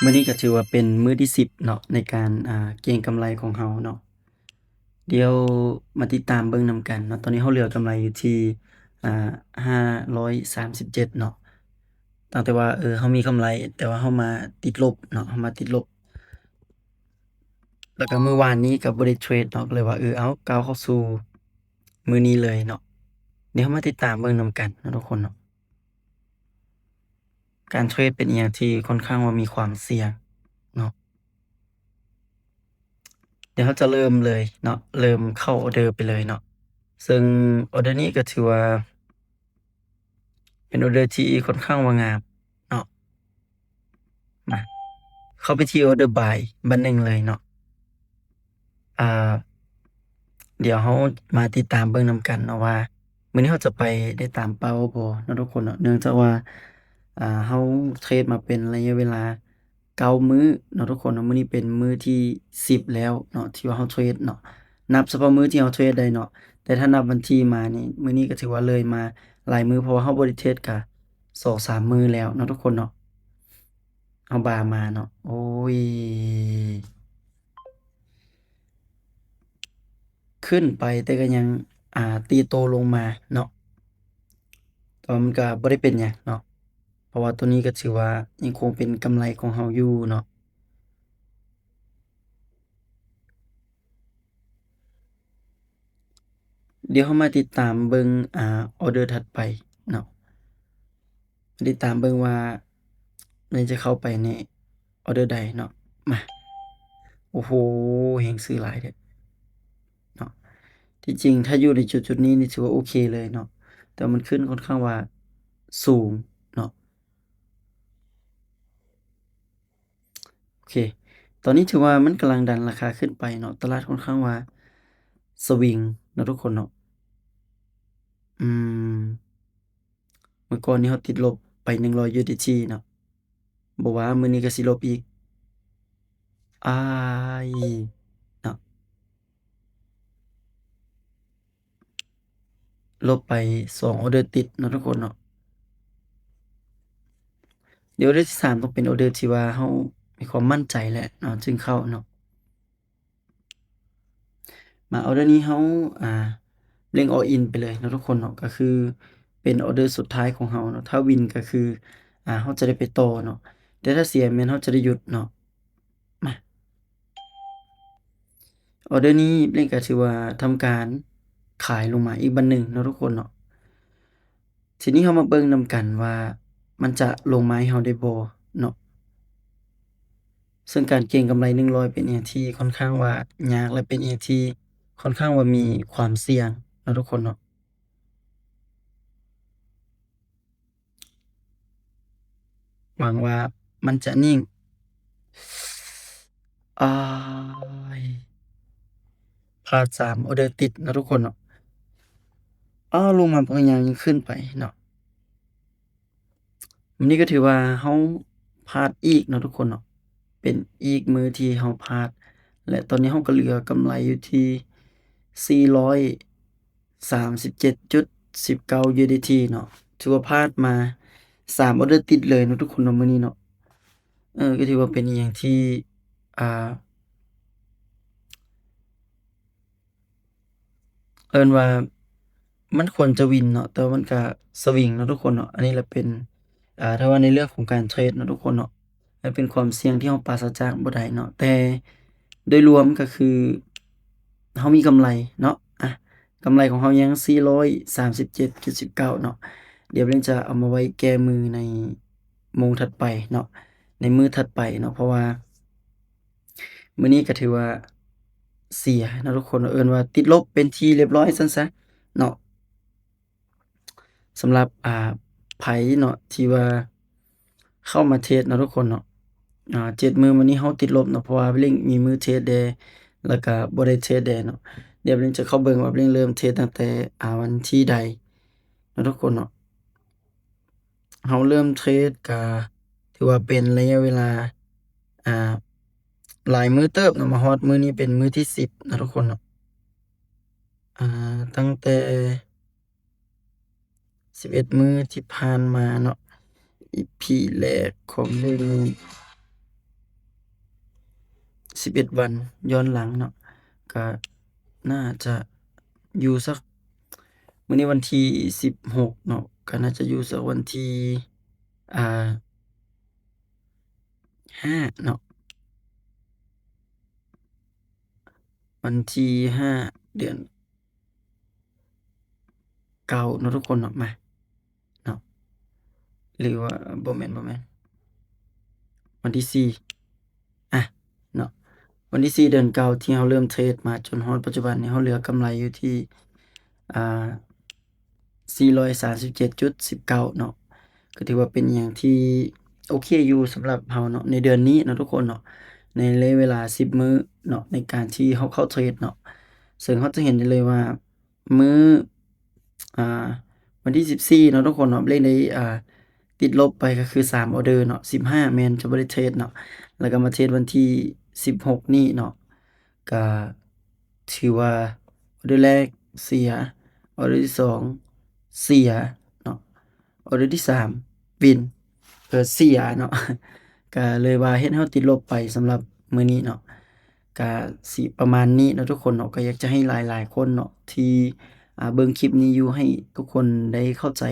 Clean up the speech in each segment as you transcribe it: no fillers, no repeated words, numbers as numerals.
มื้อนี้ก็ถือว่าเป็นมื้อที่10เนาะในการเก็งกำไรของเราเนาะเดี๋ยวมาติดตามเบิ่งนำกันเนาะตอนนี้เราเหลือกำไรอยู่ที่อ่า537เนาะตั้งแต่ว่าเรามีกำไรแต่ว่าเรามาติดลบเนาะเรามาติดลบแล้วก็มื้อวานนี้ก็บ่ได้เทรดเนาะก็เลยว่าเอาก้าวเข้าสู่มื้อนี้เลยเนาะเดี๋ยวเรามาติดตามเบิ่งนำกันเนาะทุกคนเนาะการเทรดเป็นอิหยังที่ค่อนข้างว่ามีความเสี่ยงเนาะ เดี๋ยวเราจะเริ่มเลยเนาะเริ่มเข้าออร์เดอร์ไปเลยเนาะซึ่งออร์เดอร์นี้ก็ถือว่าเป็นออร์เดอร์ที่ค่อนข้างว่างามเนาะมาเข้าไปที่ Order by บัดหนึ่งเลยเนาะอ่าเดี๋ยวเรามาติดตามเบิ่งนำกันเนาะว่ามื้อนี้เราจะไปได้ตามเป้าบ่เนาะทุกคนเนาะเนื่องจากว่าเราเทรดมาเป็นระยะเวลา9มื้อเนาะทุกคนเนาะมื้อนี้เป็นมื้อที่10แล้วเนาะที่ว่าเราเทรดเนาะนับเฉพาะมื้อที่เราเทรดได้เนาะแต่ถ้านับวันที่มานี่มื้อนี้ก็ถือว่าเลยมาหลายมื้อเพราะว่าเราบ่ได้เทรดก็2-3มื้อแล้วเนาะทุกคนเนาะเอาบาร์มาเนาะโอ๊ย ขึ้นไปแต่ก็ยังตีโตลงมาเนาะแต่ว่ามันก็บ่ได้เป็นหยังเนาะเพราะว่าตัวนี้ก็ถือว่ายังคงเป็นกำไรของเราอยู่เนาะเดี๋ยวเรามาติดตามเบิ่งออร์เดอร์ถัดไปเนาะติดตามเบิ่งว่ามันจะเข้าไปในออร์เดอร์ใดเนาะมาโอ้โฮแฮ่งซื้อหลายแท้เนาะที่จริงถ้าอยู่ในจุดๆนี้นี่ถือว่าโอเคเลยเนาะแต่มันขึ้นค่อนข้างว่าสูงเนาะ โอเค ตอนนี้ถือว่ามันกำลังดันราคาขึ้นไปเนาะตลาดค่อนข้างว่าสวิงเนาะทุกคนเนาะอืมเมื่อก่อนนี้เราติดลบไป100 USDT เนาะบ่ว่ามื้อนี้ก็สิลบอีกอ้ายเนาะลบไป2ออร์เดอร์ติดเนาะทุกคนเนาะเดี๋ยวออเดอร์ที่3ต้องเป็นออร์เดอร์ที่ว่าเรามีความมั่นใจแล้วเนาะจึงเข้าเนาะ มาออร์เดอร์นี้เราอ่าเร่ง all in ไปเลยเนาะทุกคนเนาะก็คือเป็นออร์เดอร์สุดท้ายของเราเนาะถ้าวินก็คือเราจะได้ไปต่อเนาะแต่ถ้าเสียแม่นเราจะได้หยุดเนาะมาออร์เดอร์นี้เร่งก็ถือว่าทำการขายลงมาอีกบัดหนึ่งเนาะทุกคนเนาะทีนี้เรามาเบิ่งนำกันว่ามันจะลงมาให้เราได้บ่เนาะซึ่งการเก็งกำไร100เป็นอิหยังที่ค่อนข้างว่ายากและเป็นอิหยังที่ค่อนข้างว่ามีความเสี่ยงเนาะทุกคนเนาะ หวังว่ามันจะนิ่งอ้ายพลาด3ออร์เดอร์ติดเนาะทุกคนเนาะลงมาบางอย่างยังขึ้นไปเนาะวันนี้ก็ถือว่าเราพลาดอีกเนาะทุกคนเนาะเป็นอีกมื้อที่เราพลาดและตอนนี้เราก็เหลือกำไรอยู่ที่437.19 USDT เนาะถือว่าพลาดมา3ออร์เดอร์ติดเลยเนาะทุกคนเนาะมื้อนี้เนาะก็ถือว่าเป็นอิหยังที่อ่า เอิ้นว่ามันควรจะวินเนาะแต่ว่ามันก็สวิงเนาะทุกคนเนาะอันนี้แหละเป็นถ้าว่าในเรื่องของการเทรดเนาะทุกคนเนาะมันเป็นความเสี่ยงที่เราปราศจากบ่ได้เนาะแต่โดยรวมก็คือเรามีกำไรเนาะกำไรของเรายัง437.19เก้าเนาะเดี๋ยวเรื่องจะเอามาไว้แก้มือในโมงถัดไปเนาะในมื้อถัดไปเนาะเพราะว่ามื้อนี้ก็ถือว่าเสียเนาะทุกคนเอิ้นว่าติดลบเป็นที่เรียบร้อยซั้นซะเนาะ สำหรับไผเนาะที่ว่าเข้ามาเทรดเนาะทุกคนเนาะ7มื้อมานี้เราติดลบเนาะเพราะว่าเร่งมีมื้อเทรดแด่แล้วก็บ่ได้เทรดแด่เนาะเดี๋ยวเร่งจะเข้าเบิ่งว่าเร่งเริ่มเทรดตั้งแต่วันที่ใดเนาะทุกคนเนาะเราเริ่มเทรดก็ถือว่าเป็นระยะเวลาอ่าหลายมื้อเติบเนาะมาฮอดมื้อนี้เป็นมื้อที่10เนาะทุกคนเนาะตั้งแต่11มื้อที่ผ่านมาเนาะ EP แรกของเรื่องนี้ 11วันย้อนหลังเนาะก็น่าจะอยู่สักมื้อนี้วันที่16เนาะก็น่าจะอยู่สักวันที่อ่า5เนาะวันที่5เดือน9เนาะทุกคนเนาะมาเนาะหรือว่าบ่แม่นวันที่4อะเนาะวันที่4เดือน9ที่เราเริ่มเทรดมาจนฮอดปัจจุบันนี้เราเหลือกำไรอยู่ที่อ่า 437.19เก้าเนาะก็ถือว่าเป็นอิหยังที่โอเคอยู่สำหรับเราเนาะในเดือนนี้เนาะทุกคนเนาะในระยะเวลา10มื้อเนาะในการที่เราเข้าเทรดเนาะซึ่งเราจะเห็นได้เลยว่ามื้ออ่าวันที่14เนาะทุกคนเนาะเลขได้ติดลบไปก็คือ3ออร์เดอร์เนาะ15แม่นจะบ่ได้เทรดเนาะแล้วก็มาเทรดวันที่16นี้เนาะก็ถือว่าออร์เดอร์แรกเสียออร์เดอร์ที่2เสียเนาะออร์เดอร์ที่3วินเสียเนาะก็เลยว่าเฮ็ดให้เราติดลบไปสำหรับมื้อนี้เนาะก็สิประมาณนี้เนาะทุกคนเนาะก็อยากจะให้หลายๆคนเนาะที่เบิ่งคลิปนี้อยู่ให้ทุกคนได้เข้าใจ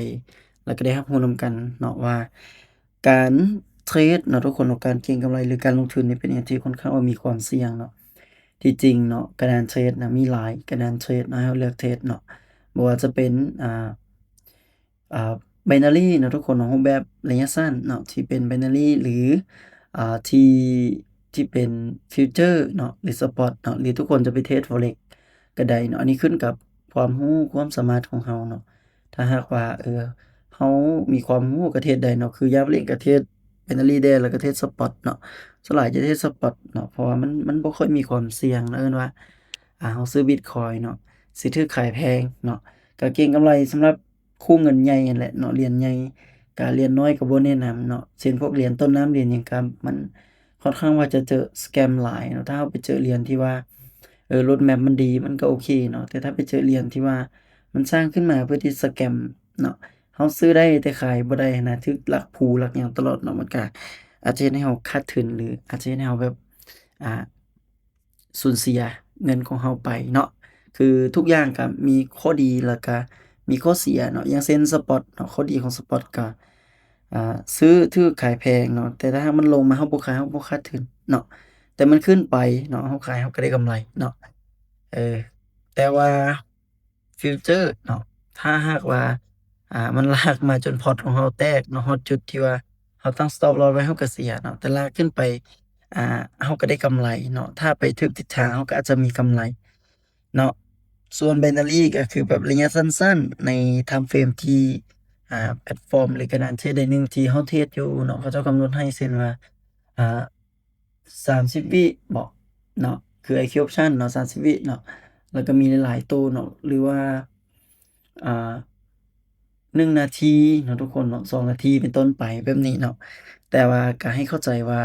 แล้วก็ได้รับรู้นำกันเนาะว่าการเทรดเนาะทุกคนเนาะการเก็งกำไรหรือการลงทุนนี่เป็นอิหยังที่ค่อนข้างว่ามีความเสี่ยงเนาะที่จริงเนาะการเทรดน่ะมีหลายการเทรดเนาะให้เราเลือกเทรดเนาะบ่ว่าจะเป็นอ่า binary เนาะทุกคนเนาะรูปแบบระยะสั้นเนาะที่เป็น binary หรือที่เป็นฟิวเจอร์เนาะหรือสปอตเนาะหรือทุกคนจะไปเทรด Forex ก็ได้เนาะอันนี้ขึ้นกับความรู้ความสามารถของเราเนาะถ้าหากว่าเรามีความรู้ก็เทรดได้เนาะคือยามเล่นก็เทรด binary ได้แล้วก็เทรดสปอตเนาะส่วนหลายจะเทรดสปอตเนาะเพราะว่ามันบ่ค่อยมีความเสี่ยงเนาะเอิ้นว่าเราซื้อบิตคอยน์เนาะสิถูกขายแพงเนาะ ก็เก็งกำไรสำหรับคู่เงินใหญ่นั่นแหละเนาะเหรียญใหญ่ก็เหรียญน้อยก็บ่แนะนำเนาะเช่นพวกเหรียญต้นน้ำเหรียญหยังก็มันค่อนข้างว่าจะเจอสแกมหลายเนาะถ้าเราไปเจอเหรียญที่ว่าroad map มันดีมันก็โอเคเนาะแต่ถ้าไปเจอเหรียญที่ว่ามันสร้างขึ้นมาเพื่อที่สแกมเนาะเราซื้อได้แต่ขายบ่ได้หั้นนะถูกลักพูลักหยังตลอดเนาะมันก็อาจจะเฮ็ดให้เราขาดทุนหรืออาจจะเฮ็ดให้เราแบบอ่าสูญเสียเงินของเราไปเนาะ คือทุกอย่างก็มีข้อดีแล้วก็มีข้อเสียเนาะอย่างเช่นสปอตเนาะข้อดีของสปอตก็ซื้อถูกขายแพงเนาะแต่ถ้ามันลงมาเราบ่ขายเราบ่ขาดทุนเนาะแต่มันขึ้นไปเนาะเราขายเราก็ได้กำไรเนาะเออแต่ว่าฟิวเจอร์เนาะถ้าหากว่ามันลากมาจนพอร์ตของเราแตกเนาะฮอดจุดที่ว่าเราตั้ง stop loss ไว้เราก็เสียเนาะแต่ลากขึ้นไปอ่าเราก็ได้กำไรเนาะถ้าไปถูกทิศทางเราก็อาจจะมีกำไรเนาะ ส่วน binary ก็คือแบบระยะสั้นๆใน time frame ที่แพลตฟอร์มหรือกระดานเทรดใดหนึ่งที่เราเทรดอยู่เนาะเขาเจ้ากำหนดให้เช่นว่าอ่า30วิบ่เนาะคือ IQ option เนาะ30วิเนาะแล้วก็มีหลายๆตัวเนาะหรือว่าอ่า1นาทีเนาะทุกคนเนาะ2นาทีเป็นต้นไปแบบนี้เนาะแต่ว่าก็ให้เข้าใจว่า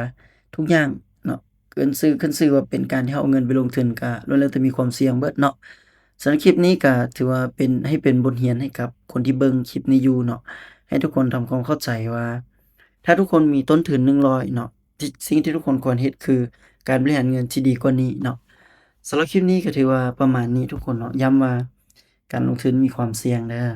ทุกอย่างเนาะขึ้นชื่อว่าเป็นการที่เราเอาเงินไปลงทุนก็ล้วนแล้วแต่มีความเสี่ยงเบิดเนาะ สำหรับคลิปนี้ก็ถือว่าเป็นบทเรียนให้กับคนที่เบิ่งคลิปนี้อยู่เนาะให้ทุกคนทำความเข้าใจว่าถ้าทุกคนมีต้นทุน100เนาะสิ่งที่ทุกคนควรเฮ็ดคือการบริหารเงินที่ดีกว่านี้เนาะสำหรับคลิปนี้ก็ถือว่าประมาณนี้ทุกคนเนาะย้ำว่าการลงทุนมีความเสี่ยงเด้อ